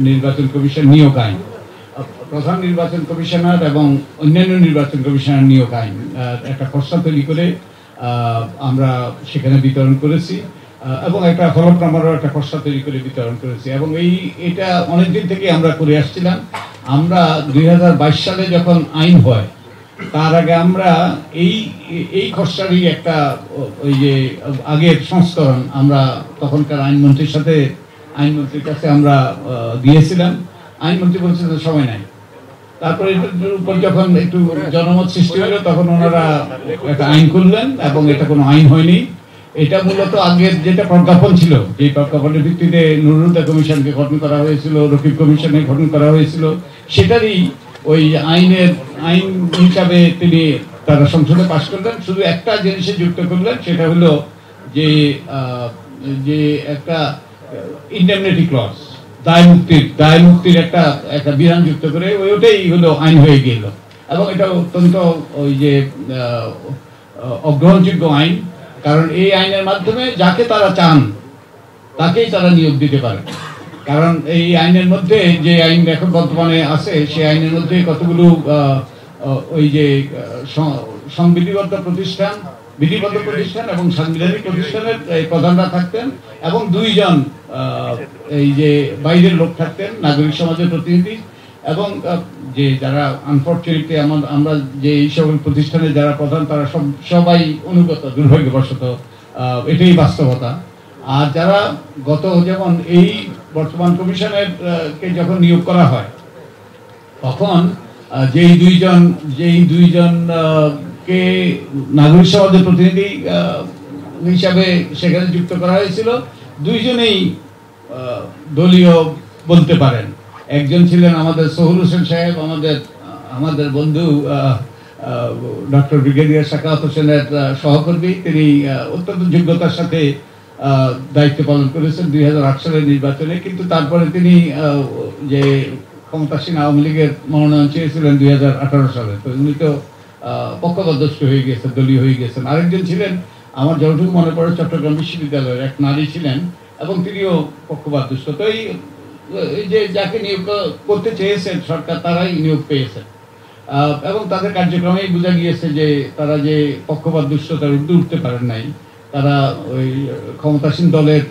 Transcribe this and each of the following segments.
নির্বাচন কমিশন নিয়োগ আইন, প্রধান নির্বাচন কমিশনার এবং অন্যান্য নির্বাচন কমিশনার নিয়োগ আইন একটা খসড়া তৈরি করে আমরা সেখানে বিতরণ করেছি এবং একটা হলফনামারও একটা খসড়া তৈরি করে বিতরণ করেছি। এবং এটা অনেকদিন থেকে আমরা করে আসছিলাম। আমরা 2022 সালে যখন আইন হয় তার আগে আমরা এই খসড়ারই একটা ওই যে আগের সংস্করণ আমরা তখনকার আইনমন্ত্রীর কাছে আমরা দিয়েছিলাম। আইনমন্ত্রী বলছেন সময় নাই। তারপরে এটার উপর যখন একটু জনমত সৃষ্টি হলো তখন ওনারা একটা আইন করলেন এবং এটা কোনো আইন হয়নি। এটা মূলত আগের যেটা প্রজ্ঞাপন ছিল, যে প্রজ্ঞাপনের ভিত্তিতে নুরুল হুদা কমিশনকে গঠন করা হয়েছিল, রকিব কমিশনকে গঠন করা হয়েছিল, সেটারই ওই আইন হিসাবে তিনি তারা সংসদে পাশ করলেন। শুধু একটা জিনিসে যুক্ত করলেন, সেটা হলো যে একটা ইন্ডেমনিটি ক্লজ, দায় মুক্তির একটা বিধান যুক্ত করে ওইটাই হলো আইন হয়ে গেল। এবং এটা অত্যন্ত ওই যে অগ্রহণযোগ্য আইন, কারণ এই আইনের মাধ্যমে যাকে তারা চান তাকেই তারা নিয়োগ দিতে পারে। কারণ এই আইনের মধ্যে যে আইন এখন বর্তমানে আছে সেই আইনের মধ্যে কতগুলো ওই যে সংবিধিবদ্ধ প্রতিষ্ঠান, বিধিবদ্ধ প্রতিষ্ঠান এবং সাংবিধানিক প্রতিষ্ঠানের প্রধানরা থাকতেন এবং 2 জন এই যে বাইরের লোক থাকতেন, নাগরিক সমাজের প্রতিনিধি, এবং যে যারা আনফরচুনেটলি আমরা যে এই সকল প্রতিষ্ঠানে যারা প্রধান তারা সবাই অনুগত, দুর্ভাগ্যবশত এটাই বাস্তবতা। আর যারা যেমন এই বর্তমান কমিশনের কে যখন নিয়োগ করা হয় তখন যেই দুইজন কে নাগরিক সমাজের প্রতিনিধি হিসাবে সেখানে যুক্ত করা হয়েছিল, 2 জনেই দলীয় বলতে পারেন। একজন ছিলেন আমাদের সোহুল হোসেন সাহেব, আমাদের বন্ধু ডক্টর ব্রিগেডিয়ার সাখাওয়াত হোসেনের সহকর্মী। তিনি অত্যন্ত যোগ্যতার সাথে দায়িত্ব পালন করেছেন 2008 সালের নির্বাচনে, কিন্তু তারপরে তিনি যে ক্ষমতাসীন আওয়ামী লীগের মনোনয়ন চেয়েছিলেন 2018 সালে, তো উনি তো পক্ষপাতদুষ্ট হয়ে গেছেন, দলীয় হয়ে গেছেন। আরেকজন ছিলেন আমার যতটুকু মনে পড়ে চট্টগ্রাম বিশ্ববিদ্যালয়ের এক নারী ছিলেন এবং তিনিও পক্ষপাতদুষ্ট। তো এই যে যাকে নিয়োগ করতে চেয়েছেন সরকার তারাই নিয়োগ পেয়েছেন এবং তাদের কার্যক্রমেই বোঝা গিয়েছে যে তারা যে পক্ষপাতদুষ্টতার ঊর্ধ্বে উঠতে পারেন নাই। তারা ওই ক্ষমতাসীন দলের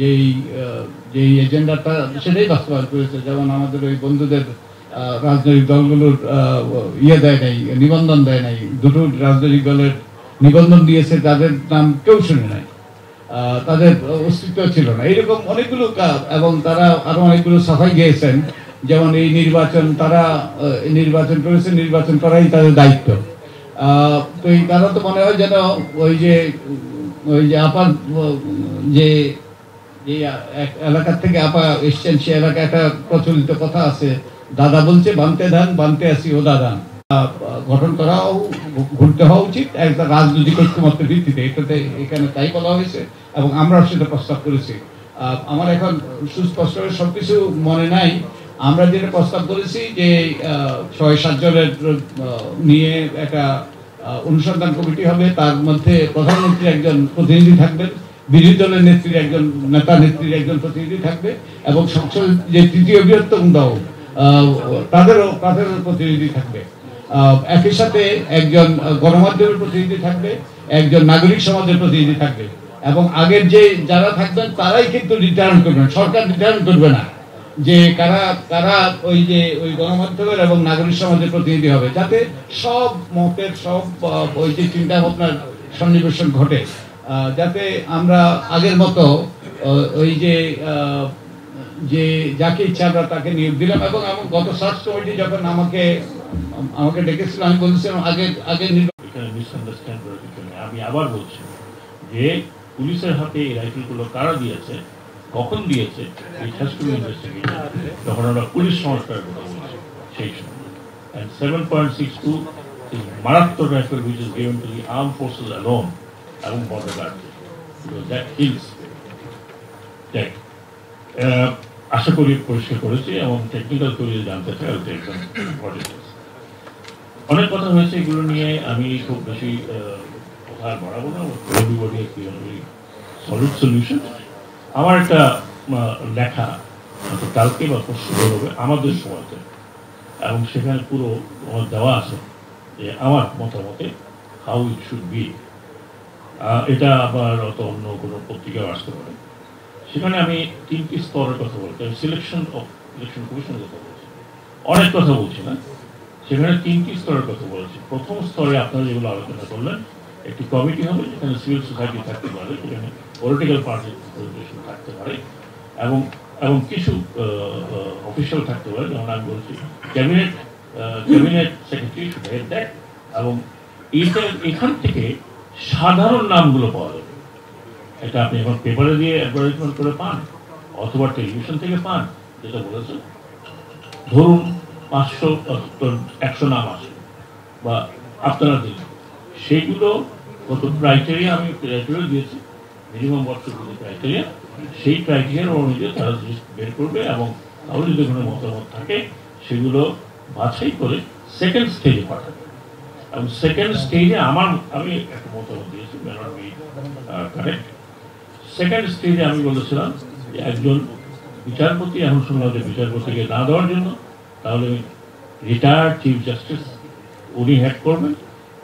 যেই এজেন্ডাটা সেটাই বাস্তবায়ন করেছে। যেমন আমাদের ওই বন্ধুদের রাজনৈতিক দলগুলোর দেয় নাই, নিবন্ধন দেয় নাই। 2টো রাজনৈতিক দলের নিবন্ধন দিয়েছে, তাদের নাম কেউ শুনে নাই, তাদের অস্তিত্ব ছিল না। এইরকম অনেকগুলো এবং তারা আরো অনেকগুলো সাফাই গিয়েছেন। যেমন এই তারা নির্বাচন করেছে, নির্বাচন করাই তাদের দায়িত্ব। তো তারা তো মনে হয় যেন ওই যে আপার যে এলাকার থেকে আপা এসছেন সে এলাকায় একটা প্রচলিত কথা আছে, দাদা বলছে বানতে ধান, বানতে আসি ও দাদান। গঠন করা ঘুরতে হওয়া উচিত একটা রাজনৈতিক ঐক্যমত্যের ভিত্তিতে, এখানে তাই বলা হয়েছে এবং আমরাও সেটা প্রস্তাব করেছি। আমার এখন সুস্পষ্ট সবকিছু মনে নাই। আমরা যেটা প্রস্তাব করেছি যে 6-7 জনের নিয়ে একটা অনুসন্ধান কমিটি হবে, তার মধ্যে প্রধানমন্ত্রীর একজন প্রতিনিধি থাকবেন, বিরোধী দলের নেত্রীর একজন নেত্রীর একজন প্রতিনিধি থাকবে এবং সংসদের যে 3য় বৃহত্তম দল তাদেরও প্রতিনিধি থাকবে। একই সাথে একজন গণমাধ্যমের প্রতিনিধি থাকবে, একজন নাগরিক সমাজের প্রতিনিধি থাকবে এবং আগের যে যারা থাকবেন তারাই কিন্তু নির্ধারণ করবেন, সরকার নির্ধারণ করবে না যে কারা ওই গণমাধ্যমের এবং নাগরিক সমাজের প্রতিনিধি হবে, যাতে সব মতের সব ওই যে চিন্তা ভাবনার সন্নিবেশন ঘটে, যাতে আমরা আগের মতো ওই যে যাকে ইচ্ছা আমরা তাকে নিয়োগ দিলাম। এবং গত সার্চ কমিটি যখন আমাকে ডেকেছিল, আমি বলেছিলাম আগে আমি আবার বলছি যে পুলিশের হাতে এই রাইফেলগুলো কারা দিয়েছে, কখন দিয়েছে, তখন আমরা পুলিশ সংস্কারের কথা বলছি সেই সময়। And 7.62 is মারাত্মক rifle which is given to the armed forces alone এবং border guard, because that kills. আশা করি পরিষ্কার করেছি এবং টেকনিক্যাল করে জানতে চাই অনেক কথা হয়েছে এগুলো নিয়ে। আমি খুব বেশি কথা বাড়াবো না, সলিড সলিউশন। আমার একটা লেখা কালকে বা পরশু বের হবে আমাদের সময়তে, এবং সেখানে পুরো আমার দেওয়া আছে যে আমার মতামতে হাউ ইট শুড বি। এটা আবার অত অন্য কোনো পত্রিকাও আসতে পারে। সেখানে আমি 3টি স্তরের কথা বলছি, আমি সিলেকশন অফ ইলেকশন কমিশনের কথা বলছি, অনেক কথা বলছি না। সেখানে 3টি স্তরের কথা বলেছি। প্রথম স্তরে আপনারা যেগুলো আলোচনা করলেন, একটি কমিটি হবে যেখানে সিভিল সোসাইটি থাকতে পারে, যেখানে পলিটিক্যাল পার্টির রিপ্রেজেন্টেশন থাকতে পারে, এবং এবং কিছু অফিসিয়াল থাকতে পারে, যেমন আমি বলছি cabinet secretary should head that, এবং এখান থেকে সাধারণ নামগুলো পাওয়া যাবে। এটা আপনি এখন পেপারে দিয়ে অ্যাডভার্টাইজমেন্ট করে পান, অথবা টেলিভিশন থেকে পান, যেটা বলেছে ধরুন 500-100 নাম আসে বা আপনারা দিন, সেইগুলো কত ক্রাইটেরিয়া, আমি ক্রাইটেরিয়া দিয়েছি, মিনিমাম বছরগুলো ক্রাইটেরিয়া, সেই ক্রাইটেরিয়ার অনুযায়ী তারা লিস্ট বের করবে, এবং তাহলে যদি কোনো মতামত থাকে সেগুলো বাছাই করে সেকেন্ড স্টেজে পাঠাবে। এবং সেকেন্ড স্টেজে আমি একটা মতামত দিয়েছি, কারেক্ট। সেকেন্ড স্টেজে আমি বলেছিলাম যে একজন বিচারপতি, এখন শুনলাম যে বিচারপতিকে না দেওয়ার জন্য, তাহলে রিটায়ার্ড চিফ জাস্টিস উনি হেড করবেন,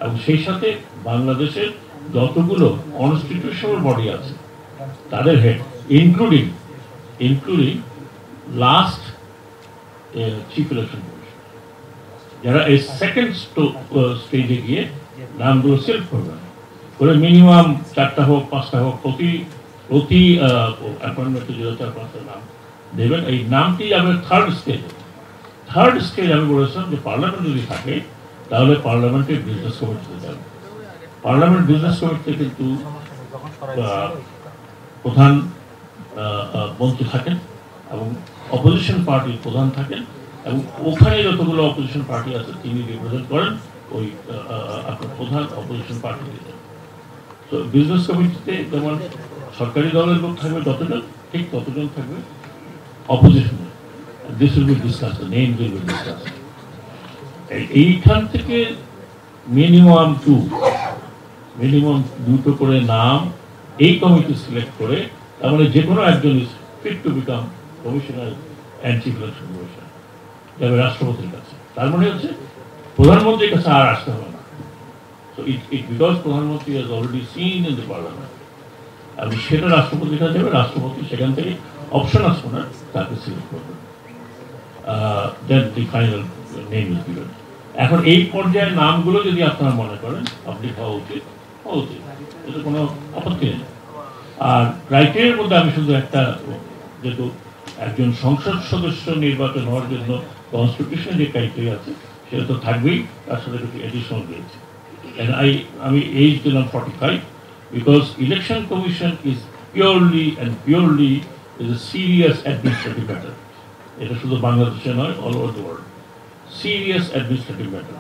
এবং সেই সাথে বাংলাদেশের যতগুলো কনস্টিটিউশনাল বডি আছে তাদের head, including last chief election commission, যারা এই সেকেন্ড স্টেজে গিয়ে নামগুলো সিলেক্ট করবেন, করে মিনিমাম 4টা হোক 5টা হোক প্রতি অ্যাপয়েন্টমেন্টে 4-5টা নাম দেবেন। এই নামটি যাবে থার্ড স্টেজ। আমি বলেছিলাম যে পার্লামেন্ট যদি থাকে তাহলে পার্লামেন্টের বিজনেস কমিটিতে যাবে। পার্লামেন্ট বিজনেস কমিটিতে কিন্তু প্রধান মন্ত্রী থাকেন এবং অপোজিশন পার্টির প্রধান থাকেন, এবং ওখানে যতগুলো অপোজিশন পার্টি আছে তিনি রিপ্রেজেন্ট করেন ওই আপনার প্রধান অপোজিশন পার্টিতে। তো বিজনেস কমিটিতে যেমন সরকারি দলের লোক থাকবে যতজন, ঠিক ততজন থাকবে opposition. This will be discuss, name will be discuss. এইখান থেকে মিনিমাম দুটো করে নাম এই কমিটি সিলেক্ট করে, তার মানে যে কোনো একজন is fit to become commissioner and chief election commissioner, যাবে রাষ্ট্রপতির কাছে। তার মানে হচ্ছে প্রধানমন্ত্রীর কাছে আর আসতে হবে না। So because প্রধানমন্ত্রী has already seen in the parliament, এবং সেটা রাষ্ট্রপতির কাছে যাবে, রাষ্ট্রপতি সেখান থেকে অপশন আসবে না, তাকে সিলেক্ট করবেন, then the final name is given. এখন এই পর্যায়ের নামগুলো যদি আপনারা মনে করেন পাবলিক হওয়া উচিত, এটা কোনো আপত্তি নেই। আর ক্রাইটেরিয়ার মধ্যে আমি শুধু একটা, যেহেতু একজন সংসদ সদস্য নির্বাচন হওয়ার জন্য কনস্টিটিউশনে যে ক্রাইটেরিয়া আছে সেটা তো থাকবেই, তার সাথে কিছু এডিশনাল রয়েছে। আমি এইজ দিলাম 45, because election commission is purely is a serious administrative matter. এটা শুধু বাংলাদেশে নয়, all over the world serious administrative matter.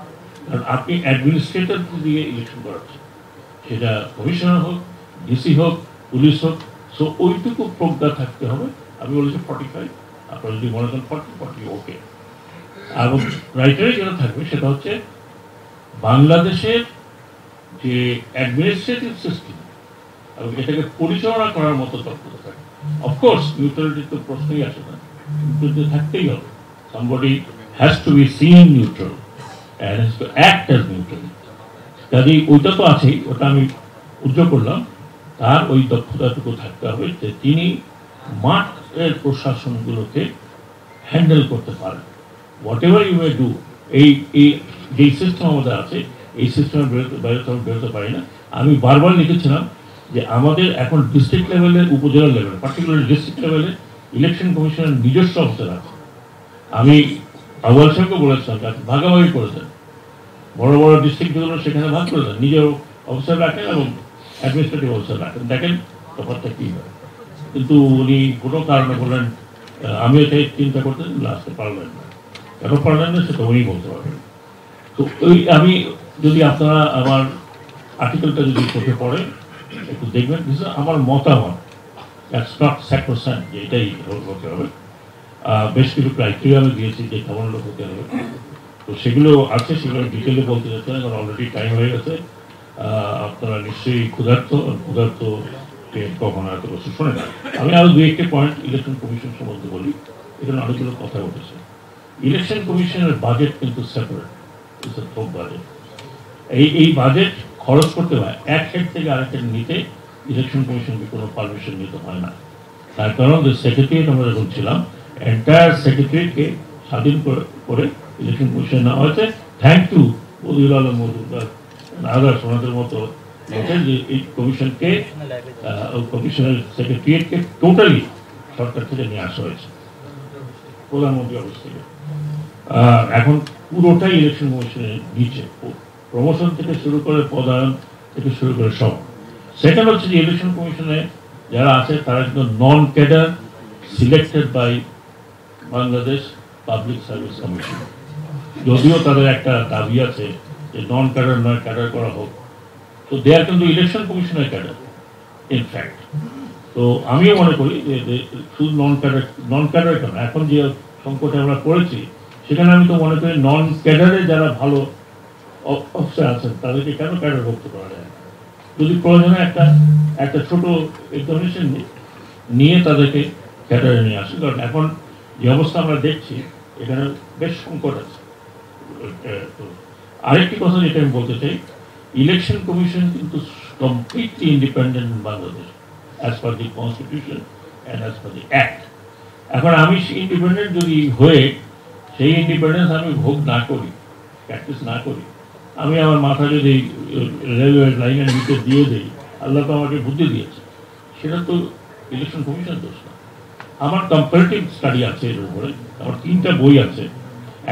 কারণ আপনি অ্যাডমিনিস্ট্রেটর দিয়ে ইলেকশন করাচ্ছেন, সেটা কমিশনার হোক, ডিসি হোক, পুলিশ হোক, সো ওইটুকু প্রজ্ঞা থাকতে হবে। আমি বলেছি 45, আপনারা যদি মনে করেন 40 ওকে। এবং ক্রাইটেরিয়া যেটা থাকবে সেটা হচ্ছে বাংলাদেশের যে অ্যাডমিনিস্ট্রেটিভ সিস্টেম এবং এটাকে পরিচালনা করার মতো দক্ষতা থাকে। অফকোর্স নিউট্রালিটির তো প্রশ্নই আসে না, নিউট্রালিটি থাকতেই হবে। somebody has to be seen neutral and has to act as neutral. কাজেই ওইটা তো আছেই, ওটা আমি উদ্যোগ করলাম। তার ওই দক্ষতাটুকু থাকতে হবে যে তিনি মাঠের প্রশাসনগুলোকে হ্যান্ডেল করতে পারেন। Whatever you may do, এই যেই সিস্টেম আমাদের আছে এই সিস্টেমের বেরোতে পারি না। আমি বারবার লিখেছিলাম যে আমাদের এখন ডিস্ট্রিক্ট লেভেলে, উপজেলা লেভেলে, পার্টিকুলার ডিস্ট্রিক্ট লেভেলে ইলেকশন কমিশনের নিজস্ব অফিসার আছে। আমি আউয়াল সাহেবকে বলেছিলাম ভাগাভাগি করেছেন, বড় বড় ডিস্ট্রিক্টগুলো সেখানে ভাগ করে দেন, নিজের অফিসার রাখেন এবং অ্যাডমিনিস্ট্রেটিভ অফিসার রাখেন, দেখেন ব্যাপারটা কী হয়। কিন্তু উনি কোনো কারণে বললেন, আমি এটাই চিন্তা করতেন, লাস্টে পারলেন না। কেন পারলেন না সেটা উনি বলতে পারবেন। তো ওই আমি যদি আপনারা আমার আর্টিকেলটা যদি চোখে পড়ে একটু দেখবেন, আমার মতামত, দ্যাটস নট স্যাক্রোসান্ট যে এটাই হতে হবে। বেশ কিছু ক্রাইটেরিয়া আমি দিয়েছি যে কেমন লোক হতে হবে, তো সেগুলো আছে, সেগুলো ডিটেলে বলতে যাচ্ছে না, কারণ অলরেডি টাইম হয়ে গেছে। আপনারা নিশ্চয়ই ক্ষুধার্ত কখনো এত বছর শোনে না। আমি আরও 2-1 পয়েন্ট ইলেকশন কমিশন সম্বন্ধে বলি। এখানে অনেকগুলো কথা উঠেছে। ইলেকশন কমিশনের বাজেট কিন্তু সেপারেট, বাজেট। এই বাজেট খরচ করতে হয় এক হেড থেকে আরেক হেড নিতে ইলেকশন কমিশনকে কোনো পারমিশন নিতে হয় না। তার কারণ যে সেক্রেটারিয়েট আমরা যখন ছিলাম, এন্টায়ার সেক্রেটারিয়েটকে স্বাধীন করে ইলেকশন কমিশন নেওয়া হয়েছে। Thank two Badiul Alam Majumdar others ওনাদের মতো লোকের, যে এই কমিশনকে কমিশনের সেক্রেটারিয়েটকে টোটালি সরকার থেকে নিয়ে আসা হয়েছে প্রধানমন্ত্রী অফিস থেকে। এখন পুরোটাই ইলেকশন কমিশনের নিচে, প্রমোশন থেকে শুরু করে পদায়ন থেকে শুরু করে সব। সেকেন্ড হচ্ছে যে ইলেকশন কমিশনে যারা আছে তারা কিন্তু non cadre selected by Bangladesh public service commission. যদিও তাদের একটা দাবি আছে যে নন ক্যাডার নয়, ক্যাডার করা হোক, তো দে আর কিন্তু ইলেকশন কমিশনের ক্যাডার ইনফ্যাক্ট। তো আমিও মনে করি যে শুধু নন ক্যাডার কেন, এখন যে সংকটে আমরা পড়েছি সেখানে আমি তো মনে করি নন ক্যাডারে যারা ভালো অফিসার আছেন তাদেরকে কেন ক্যাডার করতে পারা যায়, যদি প্রয়োজনে একটা ছোট এক্সামিনেশন নিয়ে তাদেরকে ক্যাডারে নিয়ে আসে। কারণ এখন যে অবস্থা আমরা দেখছি এখানে বেশ সংকট আছে। আরেকটি কথা যেটা আমি বলতে চাই, ইলেকশন কমিশন কিন্তু completely independent in Bangladesh as per the constitution and as per the act. এখন আমি ইন্ডিপেন্ডেন্ট যদি হয়ে সেই ইন্ডিপেন্ডেন্স আমি ভোগ না করি, প্র্যাকটিস না করি, আমি আমার মাথা যদি রেলওয়ে লাইনের নিচে দিয়ে দিই, আল্লাহ তো আমাকে বুদ্ধি দিয়েছে, সেটা তো ইলেকশন কমিশন দোষ না। আমার কম্পারেটিভ স্টাডি আছে এর উপরে, আমার 3টা বই আছে।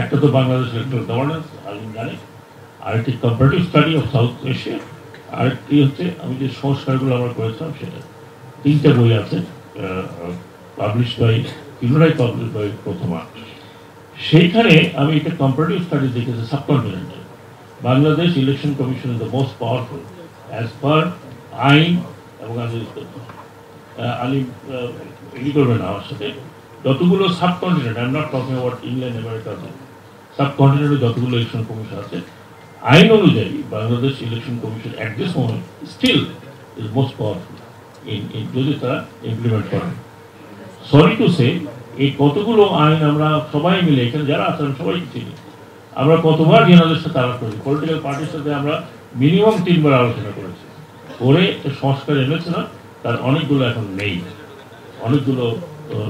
একটা তো বাংলাদেশ ইলেকট্রাল গভর্নেন্স, আলিম জানে, আরেকটি comparative study of south Asia, আরেকটি হচ্ছে আমি যে সংস্কারগুলো আমরা করেছিলাম সেটা। 3টা বই আছে, পাবলিশ বাই পুনরায় পাবলিশ বাই প্রথমা। সেইখানে আমি একটা কম্পারেটিভ স্টাডি দেখেছি সাবকন্টিনেন্টে Bangladesh election commission is the most powerful as per আইন। এবং আলিম এগ্রি করবেন আমার সাথে, যতগুলো subcontinent, I am not talking about England America, সাবকন্টিনেন্টে যতগুলো ইলেকশন কমিশন আছে, আইন অনুযায়ী Bangladesh election commission at this moment still is most powerful যদি তারা ইমপ্লিমেন্ট করেন। সরি টু সে, এই কতগুলো আইন আমরা সবাই মিলে এখানে যারা আছেন সবাই চিনি, আমরা কতবার জেনারেলের সাথে আলাপ করেছি, পলিটিক্যাল পার্টির সাথে আমরা মিনিমাম 3বার আলোচনা করেছি, করে সংস্কার এনেছে না, তার অনেকগুলো এখন নেই। অনেকগুলো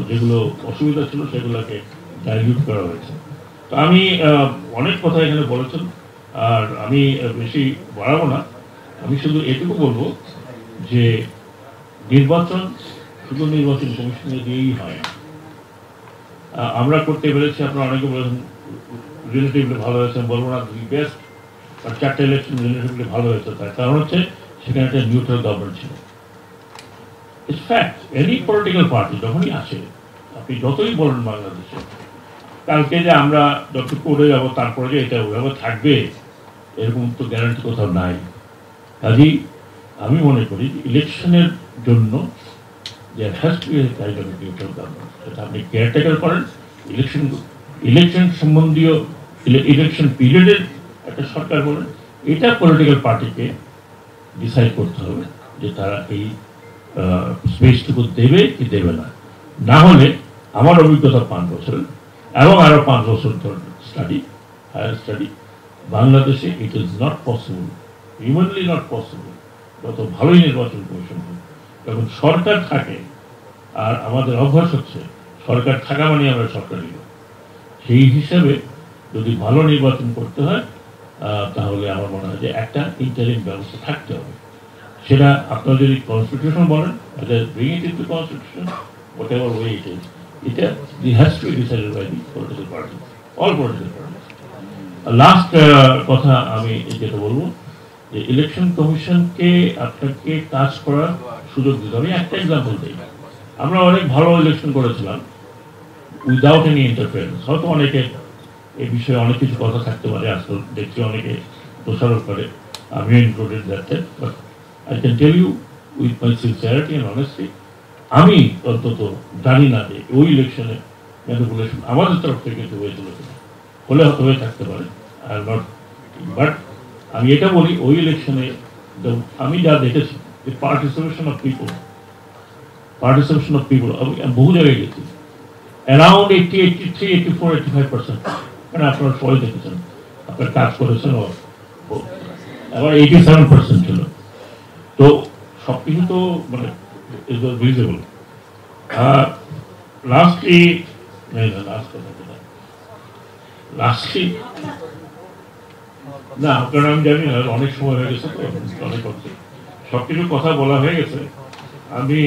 যেগুলো অসুবিধা ছিল সেগুলোকে ডাইলিউট করা হয়েছে। তো আমি অনেক কথা এখানে বলেছেন, আর আমি বেশি বাড়াবো না। আমি শুধু এটুকু বলবো যে নির্বাচন শুধু নির্বাচন কমিশনে দিয়েই হয় না। আমরা করতে পেরেছি, আপনারা অনেকে বলেছেন রিলেটিভলি ভালো হয়েছে, বলবো না দি বেস্ট, বাট 4টা ইলেকশন রিলেটিভলি ভালো হয়েছে। তার কারণ হচ্ছে সেখানে একটা নিউট্রাল গভর্নমেন্ট ছিল। It's fact, any political party যখনই আসে, আপনি যতই বলেন বাংলাদেশে কালকে যে আমরা যত করে যাবো তারপরে যে এটা ওইভাবে থাকবে এরকম তো গ্যারান্টি কোথাও নাই। কাজেই আমি মনে করি ইলেকশনের জন্য যে has to be a kind of neutral government, সেটা আপনি কেয়ারটেকার করেন, ইলেকশন সম্বন্ধীয় ইলেকশন পিরিয়ডের একটা সরকার বলেন, এটা পলিটিক্যাল পার্টিকে ডিসাইড করতে হবে যে তারা এই স্পেসটুকু দেবে কি দেবে না। না হলে আমার অভিজ্ঞতা 5 বছর এবং আরো 5 বছর ধরে স্টাডি, হায়ার স্টাডি, বাংলাদেশে it is not possible, humanly not possible, যত ভালোই নির্বাচন কমিশন হোক, যখন সরকার থাকে। আর আমাদের অভ্যাস হচ্ছে সরকার থাকা মানে আমরা সরকারি লোক, সেই হিসাবে যদি ভালো নির্বাচন করতে হয় তাহলে আমার মনে হয় যে একটা ইন্টারিম ব্যবস্থা থাকতে হবে। সেটা আপনারা যদি কনস্টিটিউশন বলেন, bring it into constitution, whatever way it is, এটা has to be decided by the political party, all political party. Last কথা আমি যেটা বলবো যে ইলেকশন কমিশনকে আপনাকে কাজ করার সুযোগ দিতে হবে। একটা এক্সাম্পল দিই, আমরা অনেক ভালো ইলেকশন করেছিলাম উইদাউট এনি ইন্টারফারেন্স। হয়তো অনেকে এই বিষয়ে অনেক কিছু কথা থাকতে পারে, আসলে দেখছি অনেকে দোষারোপ করে, আমিও included that, but I can tell you with my sincerity and honesty, আমি অন্তত জানি না যে ওই ইলেকশনে ম্যানিপুলেশন আমাদের তরফ থেকে কিন্তু হয়েছিল কিনা, হলে হয়তো হয়ে থাকতে পারে, আর নট। বাট আমি এটা বলি, ওই ইলেকশনে আমি যা দেখেছি যে পার্টিসিপেশন অফ পিপল, আমি বহু জায়গায় গেছি, অ্যারাউন্ড 80, 83, 84, 85%, মানে আপনারা সবাই দেখেছেন, আপনার কাজ করেছেন, আবার 87% ছিল। তো সবকিছু তো মানে ইজ ভিজিবল। লাস্টলি না, আপনারা আমি জানি না, অনেক সময় হয়ে গেছে তো, অনেক সবকিছু কথা বলা হয়ে গেছে। আমি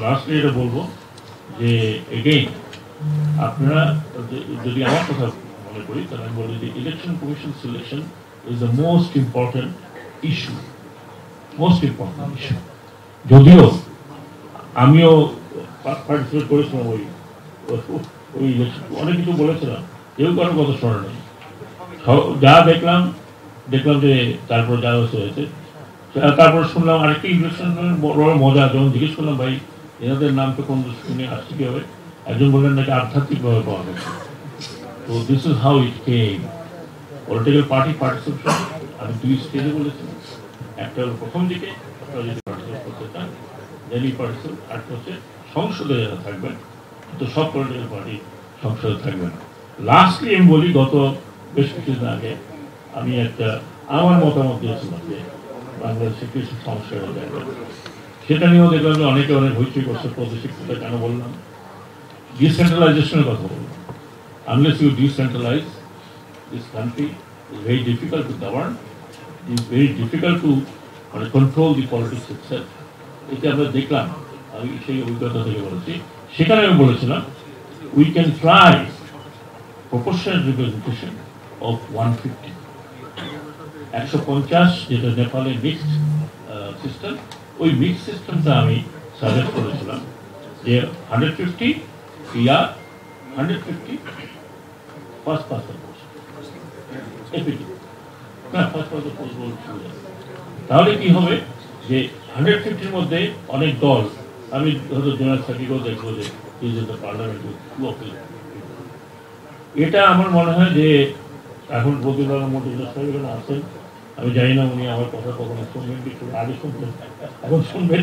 লাস্টলি এটা বলবো যে এগেইন আপনারা যদি আমার কথা মনে করি তাহলে আমি বলি যে election commission selection is the most important issue, most important issue. যদিও আমিও পার্টিসিপেট করেছিলাম ওই ইলেকশন, অনেক কিছু বলেছিলাম, কেউ কারো কথা শোনে নাই। যা দেখলাম যে তারপর যা হয়েছে, তারপর শুনলাম আরেকটি ইলেকশনের বড় মজা, যখন জিজ্ঞেস করলাম ভাই এনাদের নাম তো কোন শুনে আসছে কি হবে, একজন বললেন নাকি আধ্যাত্মিকভাবে পাওয়া গেছে। তো this is how it came. Political party participation আমি 2 স্টেজে বলেছিলাম, একটা হলো প্রথম দিকে আপনারা যদি পার্টিসিপেট করতে চান দেনই পার্টিসিপেট, আর হচ্ছে সংসদে যারা থাকবেন, তো সব পলিটিক্যাল পার্টি সংসদে থাকবেন। লাস্টলি আমি বলি, গত বেশ কিছুদিন আগে আমি একটা আমার মতামত দিয়েছিলাম যে বাংলাদেশে কিছু সমস্যা হয়ে যাবে, সেটা নিয়েও দেখলাম যে অনেকে অনেক হইচই করছে। প্রাদেশিক কথা কেন বললাম? ডিসেন্ট্রালাইজেশনের কথা বললাম। Unless you decentralize this country, it's very difficult to govern, it's very difficult to control the politics itself. এটা আমরা দেখলাম, আমি সেই অভিজ্ঞতা থেকে বলেছি। সেখানে আমি বলেছিলাম we can try proportional representation of 150, 150, যেটা নেপালের মিক্সড সিস্টেম, ওই মিক্সড সিস্টেমটা আমি সাজেস্ট করেছিলাম যে 150 ইয়ার 150 first pass the post, apt না ফার্স্ট পাস দ্য পোস্ট বলতে। তাহলে কি হবে যে 150-র মধ্যে অনেক দল, আমি হয়তো জোনাস সাকিকেও দেখবো যে পার্লামেন্ট, এটা আমার মনে হয় যে এখন প্রতিবার মোটিভেশন সাহেব আছেন, আমি জানি না উনি আমার কথা কখনো শুনবেন কি, আগে শুনবেন, এখন শুনবেন।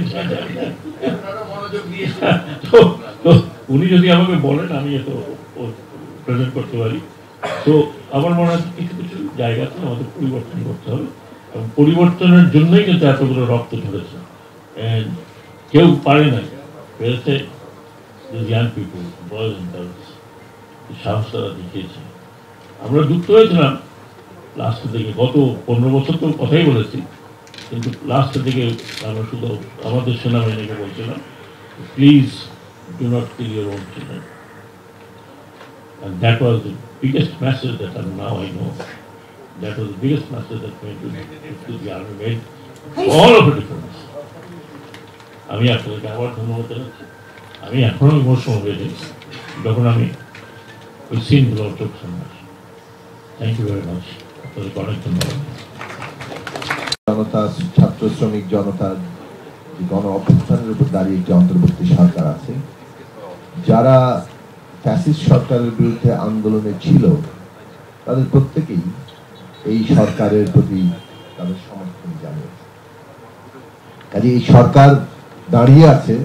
তো উনি যদি আমাকে বলেন আমি এত প্রেজেন্ট করতে পারি। তো আমার মনে হয় কিছু কিছু জায়গাতে আমাদের পরিবর্তন করতে হবে, এবং পরিবর্তনের জন্যই কিন্তু এতগুলো রক্ত ঝরেছে। কেউ পারে না, পেরেছে young people, boys and girls, সাহস তারা দেখিয়েছে। আমরা যুক্ত হয়েছিলাম লাস্টের দিকে, গত 15 বছর তো কথাই বলেছি, কিন্তু লাস্টের দিকে আমরা শুধু আমাদের সেনাবাহিনীকে বলছিলাম please do not kill your own children. And that was the biggest message that now I know. That was the biggest message that made the army made all of a difference. আমি আপনাদেরকে আবার ধন্যবাদ জানাচ্ছি। আমি এখনো emotional হয়ে যাই যখন আমি ওই সিনগুলো চোখ সামনে আসি। থ্যাংক ইউ ভেরি মাচ, আপনাদেরকে অনেক ধন্যবাদ। জনতা, ছাত্র শ্রমিক জনতার গণ অভ্যুত্থানের উপর দাঁড়িয়ে একটি অন্তর্বর্তী সরকার আছে, যারা ফ্যাসিস্ট সরকারের বিরুদ্ধে আন্দোলনে ছিল তাদের প্রত্যেকেই এই সরকারের প্রতি তাদের সমর্থন জানিয়েছে। কাজে এই সরকার দাঁড়িয়ে আছে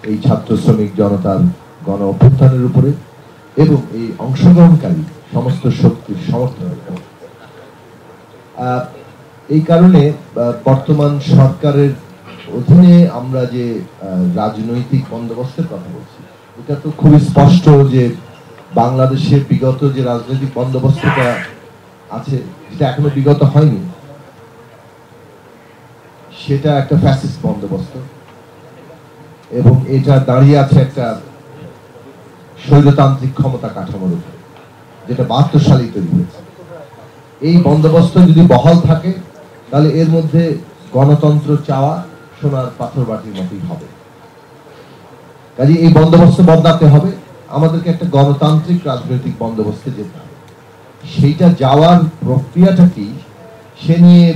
এই ছাত্র শ্রমিক জনতার গণ অভ্যুত্থানের উপরে এবং এই অংশগ্রহণকারী সমস্ত শক্তির সমর্থনের উপরে। এই কারণে বর্তমান সরকারের অধীনে আমরা যে রাজনৈতিক বন্দোবস্তের কথা বলছি, এটা তো খুবই স্পষ্ট যে বাংলাদেশে বিগত যে রাজনৈতিক বন্দোবস্তটা আছে, যেটা এখনো বিগত হয়নি, সেটা একটা ফ্যাসিস্ট বন্দোবস্ত, এবং এটা দাঁড়িয়ে আছে একটা স্বৈরতান্ত্রিক ক্ষমতা কাঠামোর উপরে, যেটা 72 সালেই তৈরি হয়েছে। এই বন্দোবস্ত যদি বহাল থাকে তাহলে এর মধ্যে গণতন্ত্র চাওয়া সোনার পাথর বাটির মতোই হবে। কাজে এই বন্দোবস্ত বদলাতে হবে, আমাদেরকে একটা গণতান্ত্রিক রাজনৈতিক বন্দোবস্তে যেতে হবে। সেইটা যাওয়ার প্রক্রিয়াটা কি সে নিয়ে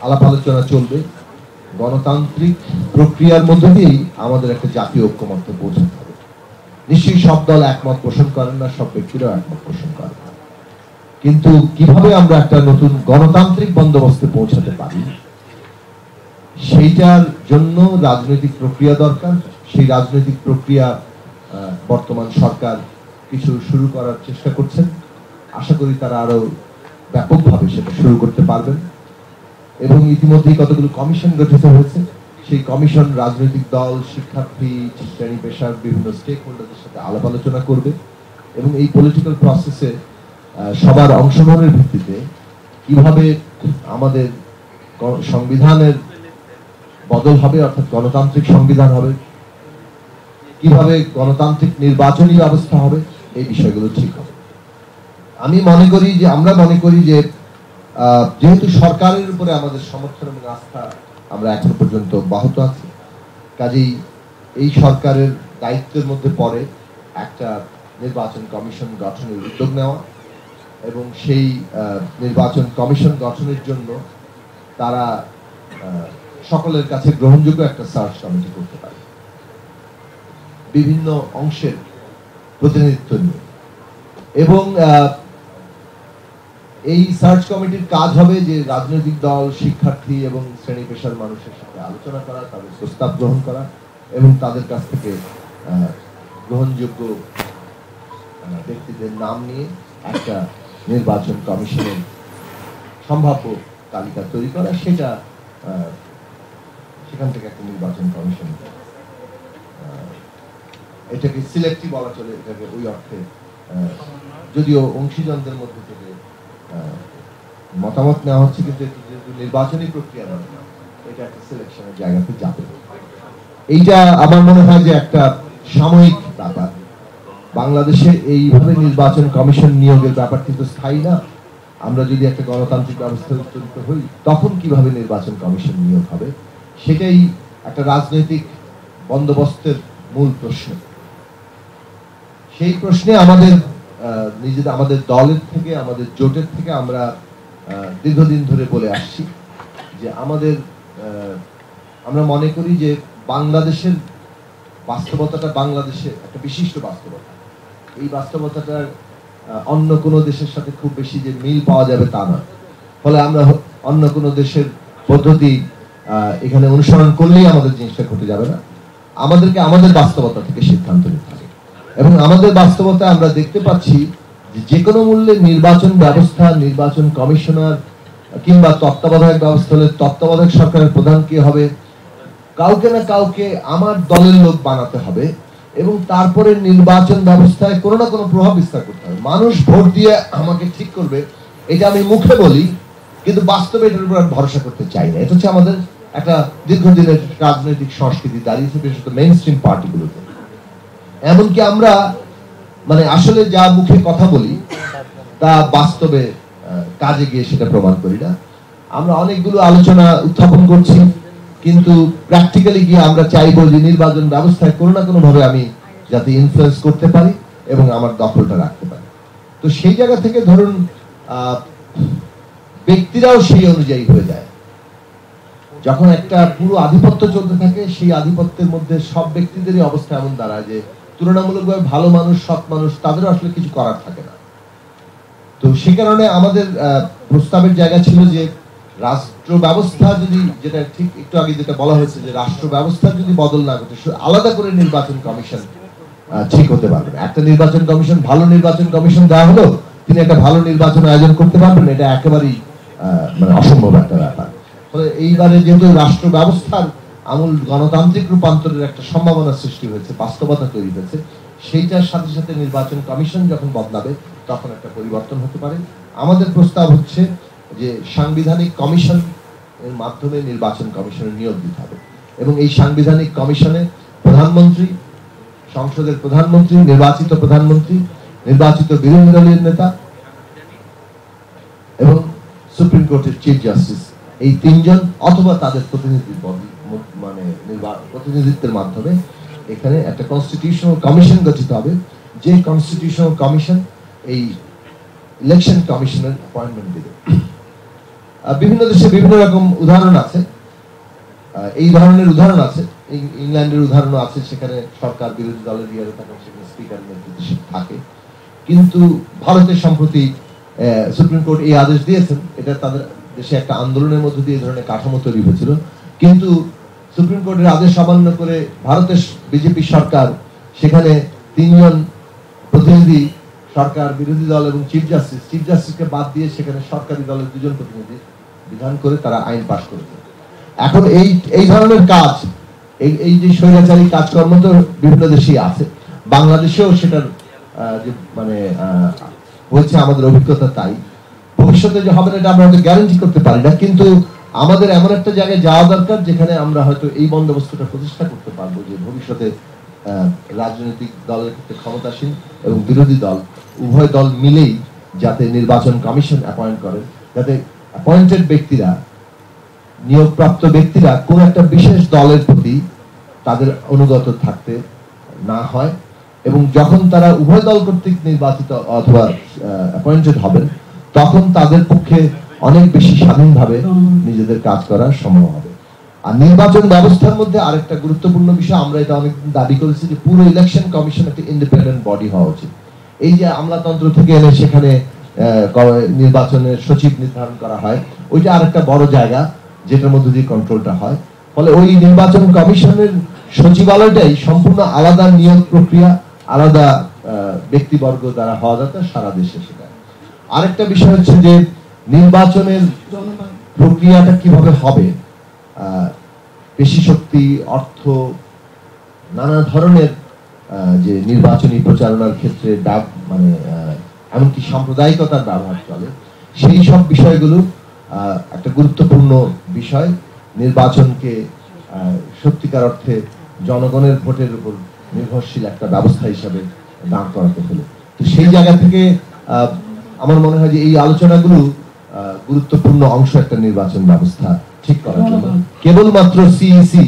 আলাপ আলোচনা চলবে। গণতান্ত্রিক প্রক্রিয়ার মধ্যে দিয়েই আমাদের একটা জাতীয় ঐক্যমত্যে পৌঁছাতে হবে। নিশ্চয়ই সব দল একমত পোষণ করেন না, সব ব্যক্তিরাও একমত পোষণ করেন না, কিন্তু কিভাবে আমরা একটা নতুন গণতান্ত্রিক বন্দোবস্তে পৌঁছাতে পারি সেইটার জন্য রাজনৈতিক প্রক্রিয়া দরকার। সেই রাজনৈতিক প্রক্রিয়া বর্তমান সরকার কিছু শুরু করার চেষ্টা করছেন। আশা করি তারা আরো ব্যাপকভাবে সেটা শুরু করতে পারবেন। এবং ইতিমধ্যেই কতগুলো কমিশন গঠিত হয়েছে। সেই কমিশন রাজনৈতিক দল, শিক্ষার্থী, শ্রেণী পেশার বিভিন্ন স্টেক হোল্ডারদের সাথে আলাপ আলোচনা করবে এবং এই পলিটিক্যাল প্রসেসে সবার অংশগ্রহণের ভিত্তিতে কিভাবে আমাদের সংবিধানের বদল হবে, অর্থাৎ গণতান্ত্রিক সংবিধান হবে, কিভাবে গণতান্ত্রিক নির্বাচনী ব্যবস্থা হবে, এই বিষয়গুলো ঠিক হবে। আমরা মনে করি যে যেহেতু সরকারের উপরে আমাদের সমর্থন এবং আস্থা আমরা এখন পর্যন্ত অব্যাহত আছে, কাজেই এই সরকারের দায়িত্বের মধ্যে পড়ে একটা নির্বাচন কমিশন গঠনের উদ্যোগ নেওয়া এবং সেই নির্বাচন কমিশন গঠনের জন্য তারা সকলের কাছে গ্রহণযোগ্য একটা সার্চ কমিটি করতে পারে, বিভিন্ন অংশের প্রতিনিধিত্ব নিয়ে। এবং এই সার্চ কমিটির কাজ হবে যে রাজনৈতিক দল, শিক্ষার্থী এবং শ্রেণী পেশার মানুষের সাথে আলোচনা করা, তাদের প্রস্তাব গ্রহণ করা এবং তাদের কাছ থেকে গ্রহণযোগ্য ব্যক্তিদের নাম নিয়ে একটা নির্বাচন কমিশনের সম্ভাব্য তালিকা তৈরি করা, সেখান থেকে একটা নির্বাচন কমিশন, এটাকে সিলেক্টিভ বলা চলে, এটাকে ওই অর্থে, যদিও অংশীজনদের মধ্যে থেকে মতামত নেওয়া হচ্ছে, কিন্তু যেহেতু নির্বাচনী প্রক্রিয়া নয়, এটা একটা সিলেকশনের জায়গাতে যাবে। এইটা আমার মনে হয় যে একটা সাময়িক ব্যাপার। বাংলাদেশে এইভাবে নির্বাচন কমিশন নিয়োগের ব্যাপারটি তো স্থায়ী না। আমরা যদি একটা গণতান্ত্রিক ব্যবস্থায় উত্তরিত হই, তখন কিভাবে নির্বাচন কমিশন নিয়োগ হবে, সেটাই একটা রাজনৈতিক বন্দোবস্তের মূল প্রশ্ন। সেই প্রশ্নে আমাদের দলের থেকে, আমাদের জোটের থেকে আমরা দীর্ঘদিন ধরে বলে আসছি যে আমরা মনে করি যে বাংলাদেশের বাস্তবতাটা বাংলাদেশে একটা বিশিষ্ট বাস্তবতা। এই বাস্তবতাটার অন্য কোনো দেশের সাথে খুব বেশি যে মিল পাওয়া যাবে তা নয়। ফলে আমরা অন্য কোনো দেশের পদ্ধতি এখানে অনুসরণ করলেই আমাদের জিনিসটা ঘটে যাবে না। আমাদেরকে আমাদের বাস্তবতা থেকে সিদ্ধান্ত নিতে হবে। এবং আমাদের বাস্তবতায় আমরা দেখতে পাচ্ছি যে কোনো মূল্যে নির্বাচন ব্যবস্থা, নির্বাচন কমিশনার কিংবা তত্ত্বাবধায়ক ব্যবস্থা হলে তত্ত্বাবধায়ক সরকারের প্রধান কে হবে, কাউকে না কাউকে আমার দলের লোক বানাতে হবে এবং তারপরে নির্বাচন ব্যবস্থায় কোনো না কোনো প্রভাব বিস্তার করতে হবে। মানুষ ভোট দিয়ে আমাকে ঠিক করবে, এটা আমি মুখে বলি, কিন্তু বাস্তবে এটার উপর ভরসা করতে চাই না। এটা হচ্ছে আমাদের একটা দীর্ঘদিনের রাজনৈতিক সংস্কৃতি দাঁড়িয়েছে, বিশেষত মেইন স্ট্রিম পার্টিগুলোতে। এমনকি আমরা আসলে যা মুখে কথা বলি তা বাস্তবে কাজে গিয়ে সেটা প্রমাণ করি না। আমরা অনেকগুলো আলোচনা উত্থাপন করছি, কিন্তু প্র্যাকটিক্যালি গিয়ে আমরা চাইবো যে নির্বাচন ব্যবস্থায় কোনো না কোনো ভাবে আমি যাতে ইনফ্লুয়েন্স করতে পারি এবং আমার দখলটা রাখতে পারি। তো সেই জায়গা থেকে ধরুন ব্যক্তিরাও সেই অনুযায়ী হয়ে যায়। যখন একটা পুরো আধিপত্য চলতে থাকে, সেই আধিপত্যের মধ্যে সব ব্যক্তিদেরই অবস্থা এমন দাঁড়ায় যে তুলনামূলকভাবে ভালো মানুষ, সৎ মানুষ, তাদেরও আসলে কিছু করার থাকে না। তো সেই কারণে আমাদের প্রস্তাবের জায়গা ছিল যে রাষ্ট্র ব্যবস্থা যদি, যেটা ঠিক একটু আগে যেটা বলা হয়েছে, যে রাষ্ট্র ব্যবস্থা যদি বদল না ঘটে, আলাদা করে নির্বাচন কমিশন ঠিক হতে পারবে না। একটা নির্বাচন কমিশন, ভালো নির্বাচন কমিশন দেওয়া হলো, তিনি একটা ভালো নির্বাচন আয়োজন করতে পারবেন, এটা একেবারেই অসম্ভব একটা ব্যাপার। ফলে এইবারে যেহেতু রাষ্ট্র ব্যবস্থার আমূল গণতান্ত্রিক রূপান্তরের একটা সম্ভাবনা সৃষ্টি হয়েছে, বাস্তবতা তৈরি হয়েছে, সেইটার সাথে সাথে নির্বাচন কমিশন যখন বদলাবে তখন একটা পরিবর্তন হতে পারে। আমাদের প্রস্তাব হচ্ছে যে সাংবিধানিক কমিশন এর মাধ্যমে নির্বাচন কমিশনের নিয়োগ দিতে হবে এবং এই সাংবিধানিক কমিশনে প্রধানমন্ত্রী, সংসদের প্রধানমন্ত্রী, নির্বাচিত প্রধানমন্ত্রী, নির্বাচিত বিরোধী দলীয় নেতা এবং সুপ্রিম কোর্টের চিফ জাস্টিস, এই তিনজন অথবা তাদের প্রতিনিধিত্বের মাধ্যমে এখানে একটা কনস্টিটিউশনাল কমিশন গঠিত হবে, যে কনস্টিটিউশনাল কমিশন এই ইলেকশন কমিশনের অ্যাপয়েন্টমেন্ট দেবে। বিভিন্ন দেশে বিভিন্ন রকম উদাহরণ আছে, এই ধরনের উদাহরণ আছে, ইংল্যান্ডের উদাহরণ আছে, সেখানে সরকার বিরোধী দলের ইয়ে থাকে, সেখানে স্পিকার নেতৃত্বে থাকে। কিন্তু ভারতের সম্প্রতি সুপ্রিম কোর্ট এই আদেশ দিয়েছেন, এটা তাদের দেশে একটা আন্দোলনের মধ্যে দিয়ে এই ধরনের কাঠামো তৈরি হয়েছিল, কিন্তু সুপ্রিম কোর্টের আদেশ অমান্য করে ভারতের বিজেপি সরকার সেখানে তিনজন প্রতিনিধি সরকার, বিরোধী দল এবং চিফ জাস্টিসকে বাদ দিয়ে সেখানে সরকারি দলের দুজন প্রতিনিধি বিধান করে তারা আইন পাশ করেছে। এখন এই ধরনের কাজ, এই যে স্বৈরাচারী কাজকর্ম তো বিভিন্ন দেশেই আছে, বাংলাদেশেও সেটার যে মানে হয়েছে, আমাদের অভিজ্ঞতা তাই। ভবিষ্যতে যে হবে না এটা আমরা হয়তো গ্যারান্টি করতে পারি না, কিন্তু আমাদের এমন একটা জায়গায় যাওয়া দরকার যেখানে আমরা হয়তো এই বন্দোবস্তটা প্রতিষ্ঠা করতে পারবো যে ভবিষ্যতে রাজনৈতিক দলের ক্ষেত্রে ক্ষমতাসীন এবং বিরোধী দল উভয় দল মিলেই যাতে নির্বাচন কমিশন অ্যাপয়েন্ট করে, যাতে অ্যাপয়েন্টেড ব্যক্তিরা, নিয়োগপ্রাপ্ত ব্যক্তিরা কোন একটা বিশেষ দলের প্রতি তাদের অনুগত থাকতে না হয়, এবং যখন তারা উভয় দল কর্তৃক নির্বাচিত অথবা অ্যাপয়েন্টেড হবেন তখন তাদের পক্ষে অনেক বেশি স্বাধীনভাবে নিজেদের কাজ করা সম্ভব হবে। আর নির্বাচন ব্যবস্থার মধ্যে আরেকটা গুরুত্বপূর্ণ বিষয়, আমরা এটা অনেকদিন দাবি করেছি যে পুরো ইলেকশন কমিশন একটা ইন্ডিপেন্ডেন্ট বডি হওয়া উচিত। এই যে আমলাতন্ত্র থেকে এনে সেখানে নির্বাচনের সচিব নির্ধারণ করা হয়, ওইটা আরেকটা বড় জায়গা যেটার মধ্যে দিয়ে কন্ট্রোলটা হয়। ফলে ওই নির্বাচন কমিশনের সচিবালয়টাই সম্পূর্ণ আলাদা নিয়োগ প্রক্রিয়া, আলাদা ব্যক্তিবর্গ দ্বারা হওয়া দরকার সারা দেশে। সেটা আরেকটা বিষয় হচ্ছে যে নির্বাচনের প্রক্রিয়াটা কিভাবে হবে, পেশি শক্তি, অর্থ, নানা ধরনের যে নির্বাচনী প্রচারণার ক্ষেত্রে মানে এমনকি সাম্প্রদায়িকতার ব্যবহার চলে, সেই সব বিষয়গুলো একটা গুরুত্বপূর্ণ বিষয়। নির্বাচনকে সত্যিকার অর্থে জনগণের ভোটের উপর নির্ভরশীল একটা ব্যবস্থা হিসাবে দাঁড় করাতে হলে, তো সেই জায়গা থেকে আমার মনে হয় যে এই আলোচনাগুলো গুরুত্বপূর্ণ অংশ একটা নির্বাচন ব্যবস্থা ঠিক করার জন্য। কেবলমাত্র সিইসি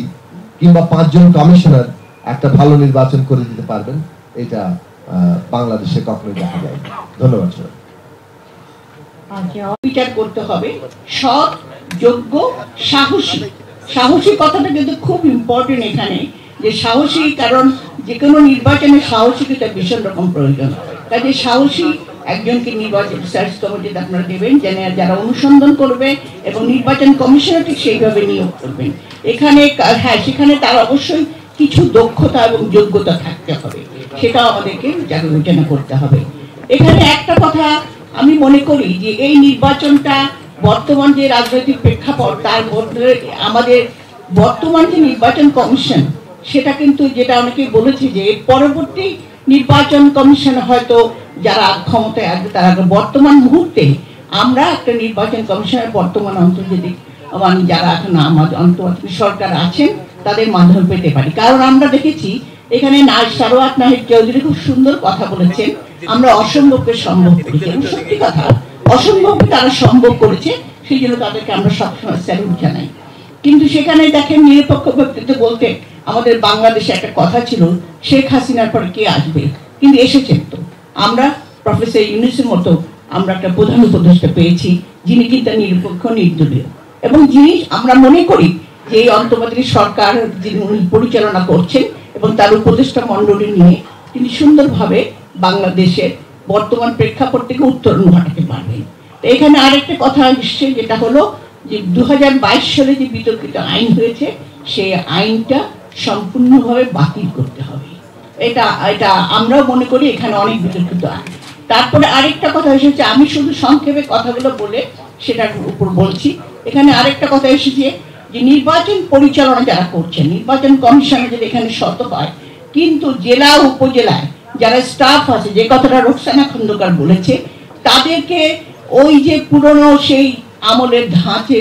কিংবা 5 জন কমিশনার একটা ভালো নির্বাচন করে দিতে পারবেন, এটা বাংলাদেশে কখনোই দেখা যায় না। ধন্যবাদ। বিচার করতে হবে সৎ, যোগ্য, সাহসী। সাহসী কথাটা কিন্তু খুব ইম্পর্টেন্ট এখানে, যে সাহসী, কারণ যে কোনো নির্বাচনে সাহসিকতা ভীষণ রকম প্রয়োজন। কাজে সাহসী একজনকে নির্বাচন সার্চ কমিটিতে আপনারা দেবেন, যারা অনুসন্ধান করবে এবং নির্বাচন কমিশনারকে সেইভাবে নিয়োগ করবেন। এখানে হ্যাঁ, সেখানে তার অবশ্যই কিছু দক্ষতা এবং যোগ্যতা থাকতে হবে, সেটাও আমাদেরকে বিবেচনা করতে হবে। এখানে একটা কথা আমি মনে করি যে এই নির্বাচনটা বর্তমান যে রাজনৈতিক প্রেক্ষাপট, তার মধ্যে আমাদের বর্তমান যে নির্বাচন কমিশন, সেটা কিন্তু যেটা অনেকেই বলেছে যে পরবর্তী নির্বাচন কমিশন হয়তো যারা ক্ষমতায় আসবে তারা, বর্তমান মুহূর্তে আমরা একটা নির্বাচন কমিশনের বর্তমান আন্তর্জাতিক মানে যারা এখন আমাদের আন্তর্জাতিক সরকার আছেন তাদের মাধ্যমে পেতে পারি। কারণ আমরা দেখেছি এখানে সারোয়াত নাহিদ চৌধুরী খুব সুন্দর কথা বলেছেন, আমরা অসম্ভবকে সম্ভব করেছি, সত্যি কথা, অসম্ভবকে তারা সম্ভব করেছে, সেই জন্য তাদেরকে আমরা সবসময় স্যালুট জানাই। কিন্তু সেখানে দেখেন নিরপেক্ষ ব্যক্তিত্ব বলতে আমাদের বাংলাদেশে একটা কথা ছিল, শেখ হাসিনার পর কে আসবে, কিন্তু এসেছেন তো। আমরা প্রফেসর ইউনূসের মতো আমরা একটা প্রধান উপদেষ্টা পেয়েছি, যিনি কিন্তু নিরপেক্ষ, নির্দলীয়, এবং যিনি আমরা মনে করি যে এই অন্তর্বর্তী সরকার যিনি পরিচালনা করছেন এবং তার উপদেষ্টা মণ্ডলী নিয়ে তিনি সুন্দরভাবে বাংলাদেশের বর্তমান প্রেক্ষাপট থেকে উত্তরণ ঘটাতে পারবেন। এখানে আরেকটা কথা আসছে, যেটা হলো যে 2022 সালে যে বিতর্কিত আইন হয়েছে, সেই আইনটা সম্পূর্ণভাবে বাতিল করতে হবে। এটা আমরাও মনে করি এখানে অনেক বিতর্কিত আইন। তারপরে আরেকটা কথা এসেছে, আমি শুধু সংক্ষেপে কথাগুলো বলে সেটার উপর বলছি। এখানে আরেকটা কথা এসেছে যে নির্বাচন পরিচালনা যারা করছেন, নির্বাচন কমিশনে যদি এখানে শত হয়, কিন্তু জেলা উপজেলায় যারা স্টাফ আছে, যে কথাটা রোকসানা খন্দকার বলেছে, তাদেরকে ওই যে পুরনো সেই আমলের ধাঁচে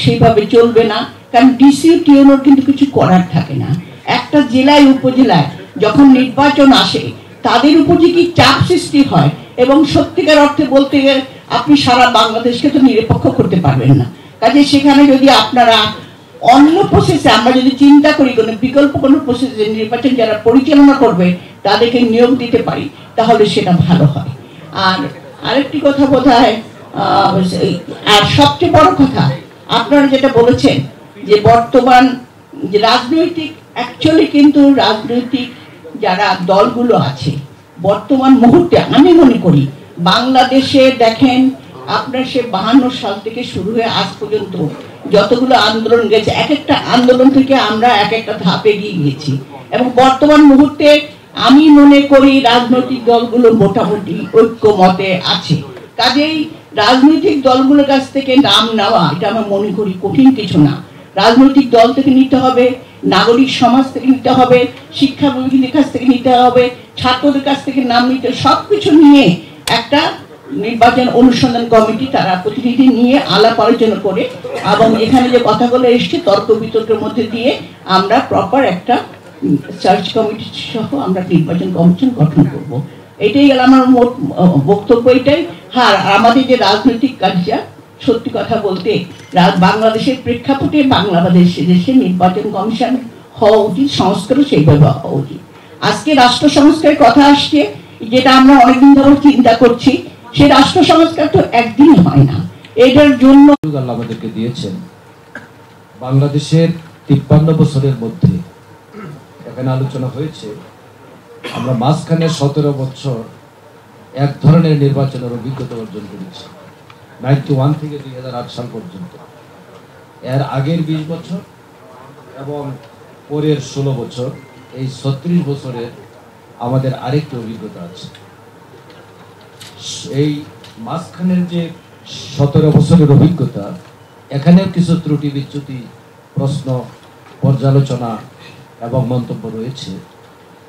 সেইভাবে চলবে না, কারণ ডিসি টিওনোর কিন্তু কিছু করার থাকে না। একটা জেলায় উপজেলায় যখন নির্বাচন আসে তাদের উপর যে কি চাপ সৃষ্টি হয়, এবং সত্যিকার অর্থে বলতে গেলে আপনি সারা বাংলাদেশকে তো নিরপেক্ষ করতে পারবেন না। কাজে সেখানে যদি আপনারা অন্য প্রসেসে, আমরা যদি চিন্তা করি কোনো বিকল্প কোনো প্রসেসে নির্বাচন যারা পরিচালনা করবে তাদেরকে নিয়োগ দিতে পারি, তাহলে সেটা ভালো হয়। আর আরেকটি কথা বোধ হয়, আর সবচেয়ে বড় কথা আপনারা যেটা বলেছেন যে বর্তমান যে রাজনৈতিক, অ্যাকচুয়ালি কিন্তু রাজনৈতিক যারা দলগুলো আছে বর্তমান মুহূর্তে, আমি মনে করি বাংলাদেশে দেখেন আপনার সে 52 সাল থেকে শুরু হয়ে আজ পর্যন্ত যতগুলো আন্দোলন গেছে, এক একটা আন্দোলন থেকে আমরা এক একটা ধাপ এগিয়ে গিয়েছি, এবং বর্তমান মুহূর্তে আমি মনে করি রাজনৈতিক দলগুলো মোটামুটি ঐক্যমতে আছে। কাজেই রাজনৈতিক দলগুলোর কাছ থেকে নাম নেওয়া এটা আমি মনে করি কঠিন কিছু না। রাজনৈতিক দল থেকে নিতে হবে, নাগরিক সমাজ থেকে নিতে হবে, শিক্ষা বিভাগের কাছ থেকে নিতে হবে, ছাত্রদের কাছ থেকে নাম নিতে, সবকিছু নিয়ে একটা নির্বাচন অনুসন্ধান কমিটি তারা প্রতিনিধি নিয়ে আলাপ আলোচনা করে, এবং এখানে যে কথাগুলো এসছে তর্ক বিতর্কের মধ্যে দিয়ে আমরা প্রপার একটা সার্চ কমিটি সহ আমরা নির্বাচন কমিশন গঠন করব। এটাই গেল আমার মোট বক্তব্য। এটাই। হ্যাঁ, আমাদের যে রাজনৈতিক কালচার, সত্যি কথা বলতে বাংলাদেশের প্রেক্ষাপটে দেশে নির্বাচন কমিশন হওয়া উচিত, সংস্কারও সেইভাবে হওয়া উচিত। আজকে রাষ্ট্র সংস্কারের কথা আসছে, যেটা আমরা অনেকদিন ধরে চিন্তা করছি, সেই রাষ্ট্র সংস্কার তো একদিনই হয় না। এটার জন্য আল্লাহ আমাদেরকে দিয়েছেন। বাংলাদেশের 53 বছরের মধ্যে এখানে আলোচনা হয়েছে, আমরা মাঝখানে 17 বছর এক ধরনের নির্বাচনের অভিজ্ঞতা অর্জন করেছি, 91 থেকে 2008 সাল পর্যন্ত। এর আগের 20 বছর এবং পরের 16 বছর, এই 36 বছরের আমাদের আরেকটি অভিজ্ঞতা আছে। এই মাঝখানের যে 17 বছরের অভিজ্ঞতা, এখানেও কিছু ত্রুটি বিচ্যুতি, প্রশ্ন, পর্যালোচনা এবং মন্তব্য রয়েছে।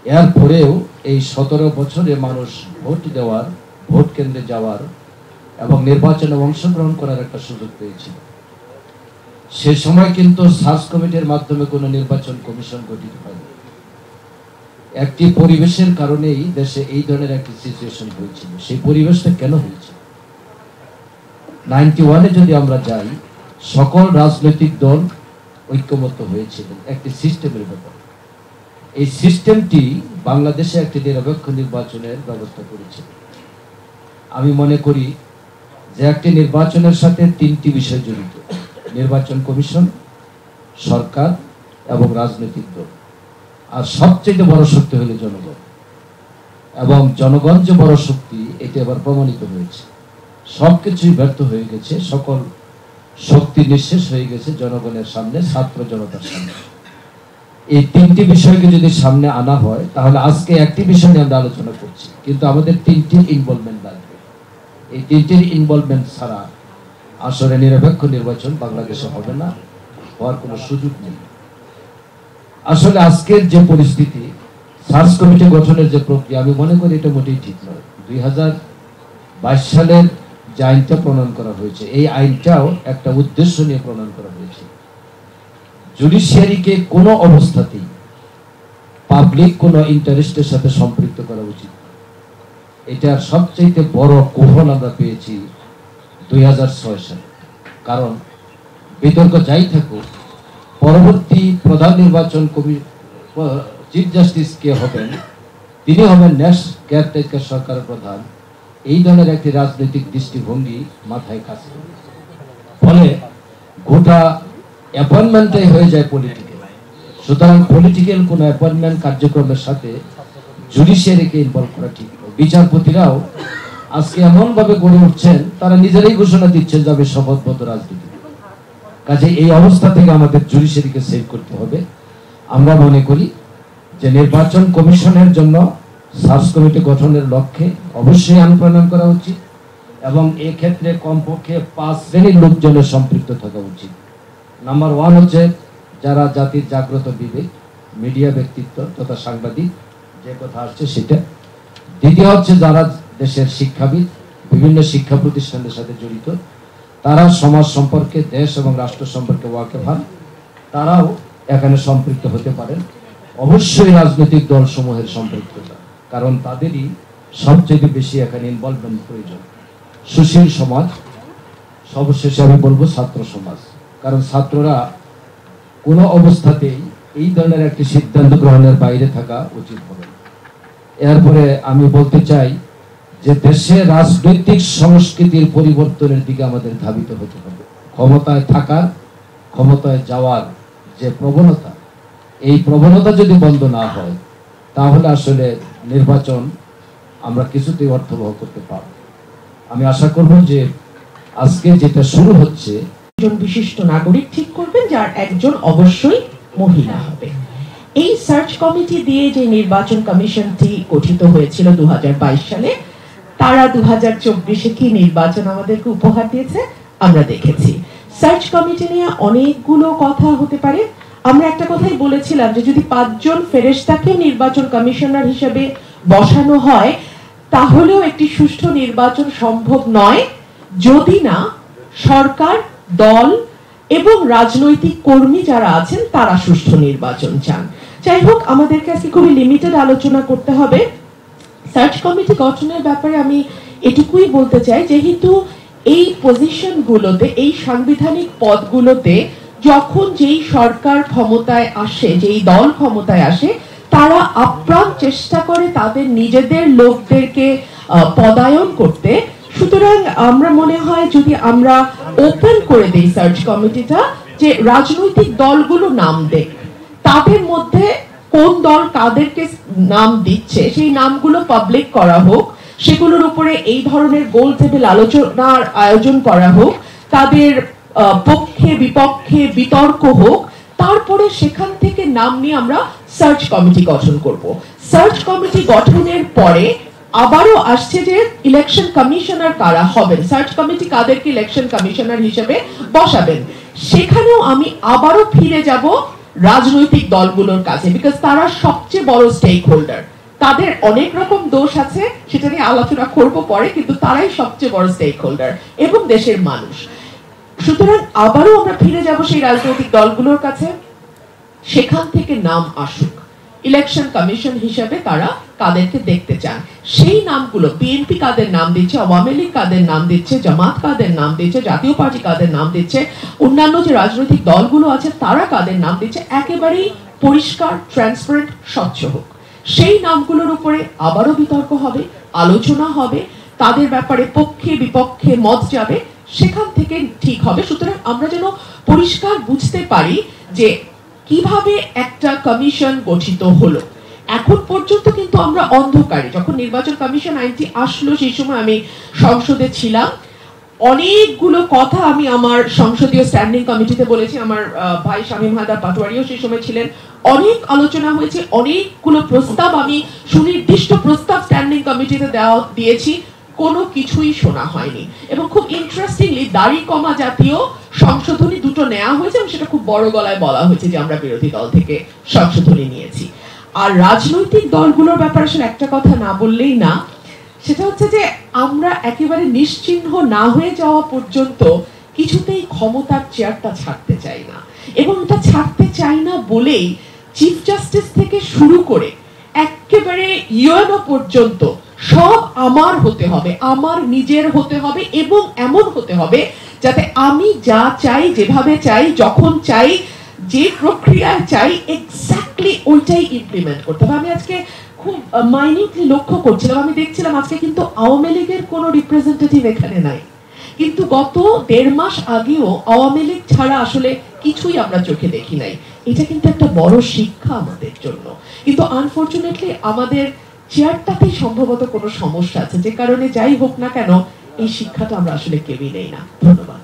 এরপরেও এই 17 বছরে মানুষ ভোট দেওয়ার, ভোট কেন্দ্রে যাওয়ার এবং নির্বাচনে অংশগ্রহণ করার একটা সুযোগ পেয়েছিল। সে সময় কিন্তু সার্চ কমিটির মাধ্যমে কোনো নির্বাচন কমিশন গঠিত হয়নি। একটি পরিবেশের কারণেই দেশে এই ধরনের একটি সিচুয়েশন হয়েছিল। সেই পরিবেশটা কেন হয়েছে? 91-এ যদি আমরা যাই, সকল রাজনৈতিক দল ঐক্যমত্য হয়েছিলেন একটি সিস্টেমের ব্যাপারে। এই সিস্টেমটি বাংলাদেশে একটি নিরপেক্ষ নির্বাচনের ব্যবস্থা করেছিল। আমি মনে করি যে একটি নির্বাচনের সাথে 3টি বিষয় জড়িত: নির্বাচন কমিশন, সরকার এবং রাজনৈতিক দল। আর সবচেয়ে বড় শক্তি হলো জনগণ, এবং জনগণ যে বড় শক্তি, এটি এবার প্রমাণিত হয়েছে। সবকিছুই ব্যর্থ হয়ে গেছে, সকল শক্তি নিঃশেষ হয়ে গেছে জনগণের সামনে, ছাত্র জনতার সামনে। এই 3টি বিষয়কে যদি সামনে আনা হয়, তাহলে আজকে একটি বিষয় নিয়ে আমরা আলোচনা করছি, কিন্তু আমাদের 3টির ইনভলভমেন্ট লাগবে। এই 3টির ইনভলভমেন্ট ছাড়া আসলে নিরপেক্ষ নির্বাচন বাংলাদেশে হবে না, হওয়ার কোনো সুযোগ নেই। আসলে আজকের যে পরিস্থিতি, সার্চ কমিটি গঠনের যে প্রক্রিয়া, আমি মনে করি এটা মোটেই ঠিক নয়। 2022 সালের যে আইনটা প্রণয়ন করা হয়েছে, এই আইনটাও একটা উদ্দেশ্য নিয়ে প্রণয়ন করা হয়েছে। জুডিশিয়ারিকে কোনো অবস্থাতেই পাবলিক কোনো ইন্টারেস্টের সাথে সম্পৃক্ত করা উচিত। এটার সবচেয়ে বড় কুফল আমরা পেয়েছি 2006 সালে। কারণ বিতর্ক যাই থাকুক, পরবর্তী প্রধান নির্বাচন চিফ জাস্টিস কে হবেন, তিনি হবেন নেক্সট কেয়ারটেকার সরকারের প্রধান। এই ধরনের একটি রাজনৈতিক দৃষ্টিভঙ্গি মাথায় কাজ করে, ফলে গোটা অ্যাপয়েন্টমেন্টটাই হয়ে যায় পলিটিক্যাল। সুতরাং পলিটিক্যাল কোনো অ্যাপয়েন্টমেন্ট কার্যক্রমের সাথে জুডিশিয়ারিকে ইনভলভ করা ঠিক নয়। বিচারপতিরাও আজকে এমনভাবে গড়ে উঠছেন, তারা নিজেরাই ঘোষণা দিচ্ছেন যাবে শপথবদ্ধ রাজনীতি। কাজে এই অবস্থা থেকে আমাদের জুডিশিয়ারিকে সেভ করতে হবে। আমরা মনে করি যে নির্বাচন কমিশনের জন্য সার্চ কমিটি গঠনের লক্ষ্যে অবশ্যই আইন প্রণয়ন করা উচিত, এবং এক্ষেত্রে কমপক্ষে 5 শ্রেণীর লোকজনের সম্পৃক্ত থাকা উচিত। নাম্বার 1 হচ্ছে যারা জাতির জাগ্রত বিবেক, মিডিয়া ব্যক্তিত্ব তথা সাংবাদিক, যে কথা আসছে সেটা। দ্বিতীয় হচ্ছে যারা দেশের শিক্ষাবিদ, বিভিন্ন শিক্ষা প্রতিষ্ঠানের সাথে জড়িত, তারা সমাজ সম্পর্কে, দেশ এবং রাষ্ট্র সম্পর্কে ওয়াকিবহাল, তারাও এখানে সম্পৃক্ত হতে পারেন। অবশ্যই রাজনৈতিক দলসমূহের সম্পৃক্ততা, কারণ তাদেরই সবচেয়ে বেশি এখানে ইনভলভমেন্ট প্রয়োজন। সুশীল সমাজ, সর্বশেষে আমি বলবো ছাত্র সমাজ, কারণ ছাত্ররা কোনো অবস্থাতেই এই ধরনের একটি সিদ্ধান্ত গ্রহণের বাইরে থাকা উচিত হবে। এরপরে আমি বলতে চাই যে দেশে রাজনৈতিক সংস্কৃতির পরিবর্তনের দিকে আমাদের ধাবিত হতে হবে। ক্ষমতায় থাকার, ক্ষমতায় যাওয়ার যে প্রবণতা, এই প্রবণতা যদি বন্ধ না হয়, তাহলে আসলে নির্বাচন আমরা কিছুতেই অর্থবহ করতে পারব। আমি আশা করব যে আজকে যেটা শুরু হচ্ছে, একজন বিশিষ্ট নাগরিক ঠিক করবেন, যার একজন অবশ্যই মহিলা হবে। এই সার্চ কমিটি দিয়ে যে নির্বাচন কমিশনটি গঠিত হয়েছিল 2022 সালে, তারা 2024-এ কি নির্বাচন আমাদেরকে উপহার দিয়েছে আমরা দেখেছি। সার্চ কমিটি নিয়ে অনেকগুলো কথা হতে পারে। আমরা একটা কথাই বলেছিলাম যে যদি 5 জন ফেরেশতাকে নির্বাচন কমিশনার হিসেবে বসানো হয়, তাহলেও একটি সুষ্ঠু নির্বাচন সম্ভব নয় যদি না সরকার, দল এবং রাজনৈতিক কর্মী যারা আছেন তারা সুষ্ঠু নির্বাচন চান। যাই হোক, আমাদেরকে আজকে খুবই লিমিটেড আলোচনা করতে হবে। সার্চ কমিটি গঠনের ব্যাপারে আমি এটুকুই বলতে চাই, যেহেতু এই পজিশনগুলোতে, এই সাংবিধানিক পদগুলোতে যখন যেই সরকার ক্ষমতায় আসে, যেই দল ক্ষমতায় আসে, তারা আপ্রাণ চেষ্টা করে তাদের নিজেদের লোকদেরকে পদায়ন করতে। সুতরাং আমরা মনে হয় যদি আমরা ওপেন করে দিই সার্চ কমিটিটা, যে রাজনৈতিক দলগুলো নাম দেখ, তাদের মধ্যে কোন দল কাদেরকে নাম দিচ্ছে সেই নামগুলো পাবলিক করা হোক, সেগুলোর উপরে এই ধরনের গোল টেবিল আলোচনার আয়োজন করা হোক, তাদের পক্ষে বিপক্ষে বিতর্ক হোক, তারপরে সেখান থেকে নাম নিয়ে আমরা সার্চ কমিটি গঠন করব। সার্চ কমিটি গঠনের পরে আবারও আসছে যে ইলেকশন কমিশনার কারা হবেন, সার্চ কমিটি কাদেরকে ইলেকশন কমিশনার হিসেবে বসাবেন, সেখানেও আমি আবারও ফিরে যাব রাজনৈতিক দলগুলোর কাছে, বিকজ তারা সবচেয়ে বড় স্টেক হোল্ডার। তাদের অনেক রকম দোষ আছে, সেটা নিয়ে আলোচনা করব পরে, কিন্তু তারাই সবচেয়ে বড় স্টেক হোল্ডার এবং দেশের মানুষ। সুতরাং আবারও আমরা ফিরে যাব সেই রাজনৈতিক দলগুলোর কাছে, সেখান থেকে নাম আসুক ইলেকশন কমিশন হিসেবে তারা কাদেরকে দেখতে চান। সেই নামগুলো বিএনপি কাদের নাম দিচ্ছে, আওয়ামী লীগ কাদের নাম দিচ্ছে, জামাত কাদের নাম দিচ্ছে, জাতীয় পার্টি কাদের নাম দিচ্ছে, অন্যান্য যে রাজনৈতিক দলগুলো আছে তারা কাদের নাম দিচ্ছে, একেবারেই পরিষ্কার, ট্রান্সপারেন্ট, স্বচ্ছ হোক। সেই নামগুলোর উপরে আবারও বিতর্ক হবে, আলোচনা হবে, তাদের ব্যাপারে পক্ষে বিপক্ষে মত যাবে, সেখান থেকে ঠিক হবে। সুতরাং আমরা যেন পরিষ্কার বুঝতে পারি যে কিভাবে একটা কমিশন গঠিত হলো। এখন পর্যন্ত কিন্তু আমরা অন্ধকারে, যখন নির্বাচন কমিশন আইনটি আসলো সেই সময় আমি সংসদে ছিলাম, অনেকগুলো কথা আমি আমার সংসদীয় স্ট্যান্ডিং কমিটিতে বলেছি, আমার ভাই শামীম হায়দার পাটোয়ারিও সেই সময় ছিলেন, অনেক আলোচনা হয়েছে, অনেকগুলো প্রস্তাব আমি সুনির্দিষ্ট প্রস্তাব স্ট্যান্ডিং কমিটিতে দিয়েছি, কোনো কিছুই শোনা হয়নি। এবং খুব ইন্টারেস্টিংলি দাড়ি কমা জাতীয় সংশোধনী দুটো নেওয়া হয়েছে এবং সেটা খুব বড় গলায় বলা হয়েছে যে আমরা বিরোধী দল থেকে সংশোধনী নিয়েছি। আর রাজনৈতিক দলগুলোর ব্যাপারে আসলে একটা কথা না বললেই না, সেটা হচ্ছে যে আমরা একেবারে নিশ্চিহ্ন না হয়ে যাওয়া পর্যন্ত কিছুতেই ক্ষমতার চেয়ারটা ছাড়তে চাই না, এবং এটা ছাড়তে চাই না বলেই চিফ জাস্টিস থেকে শুরু করে একেবারে ইউএনও পর্যন্ত সব আমার হতে হবে, আমার নিজের হতে হবে, এবং এমন হতে হবে যাতে আমি যা চাই, যেভাবে চাই, যখন চাই, যে প্রক্রিয়ায় চাই, এক্স্যাক্টলি ওইটাই ইমপ্লিমেন্ট করতে হবে। আমি আজকে খুব মাইনিউটলি লক্ষ্য করছিলাম, আমি দেখছিলাম আজকে কিন্তু আওয়ামী লীগের কোনো রিপ্রেজেন্টেটিভ এখানে নাই, কিন্তু গত 1.5 মাস আগেও আওয়ামী লীগ ছাড়া আসলে কিছুই আমরা চোখে দেখি নাই। এটা কিন্তু একটা বড় শিক্ষা আমাদের জন্য। কিন্তু আনফরচুনেটলি আমাদের চেয়ারটাতেই সম্ভবত কোনো সমস্যা আছে, যে কারণে যাই হোক না কেন এই শিক্ষাটা আমরা আসলে কেউই নেই না। ধন্যবাদ।